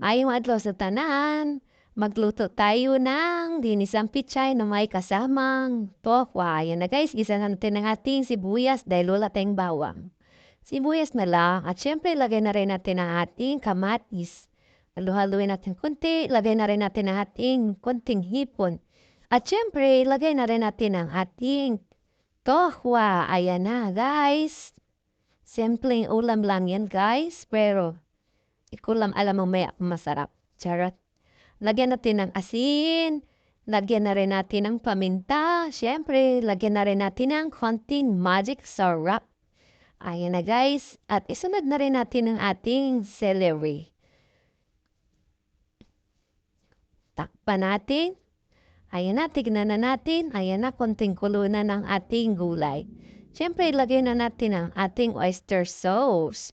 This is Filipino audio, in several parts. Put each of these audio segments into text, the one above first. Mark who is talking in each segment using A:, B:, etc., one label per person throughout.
A: Maayong adlaw sa tanan. Magluto tayo ng ginisang pichay na may kasamang tokwa. Ayan na guys, gisa natin ang ating sibuyas dahil wala tayong bawang. Sibuyas na lang at syempre lagay na rin natin ang ating kamatis. Halo-haluin natin konti, lagay na rin natin ang ating konting hipon. At syempre, lagay na rin natin ang ating tokwa. Ayan na guys. Simpleng ulam lang yan guys, pero ikulam alam mo may masarap. Charot. Lagyan natin ng asin, lagyan na rin natin ng paminta, syempre, lagyan na rin natin ng konting magic syrup. Ayan na guys, at isunod na rin natin ang ating celery. Takpan natin. Ayan na, tignan na natin. Ayan na, konting kulo na ng ating gulay. Syempre, ilagay na natin ang ating oyster sauce.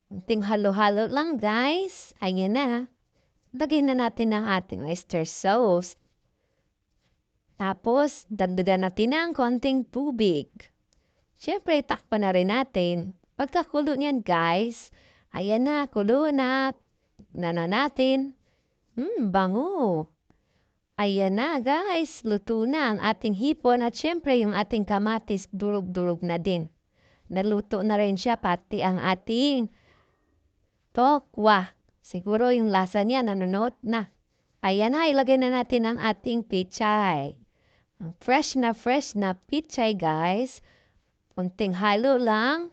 A: Konting halo-halo lang guys. Ayan na. Lagyan na natin ang ating oyster sauce. Tapos, dagdagan natin ng konting tubig. Siyempre, takpan na rin natin. Pagkakulo niyan, guys, ayan na, kulo na. Na natin. Bango. Ayan na, guys. Luto na ang ating hipon at siyempre yung ating kamatis, durog-durog na din. Naluto na rin siya, pati ang ating tokwa. Siguro yung lasa niya nanonood na. Ayan na, ilagay na natin ang ating pichay. Fresh na pichay guys. Kunting halo lang.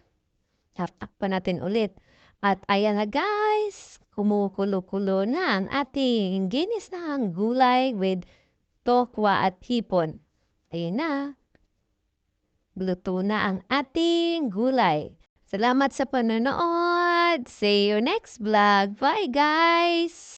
A: Takpan natin ulit. At ayan na guys, kumukulo-kulo na ang ating ginisang gulay with tokwa at hipon. Ayan na. Luto na ang ating gulay. Salamat sa panonood. See you next vlog. Bye guys!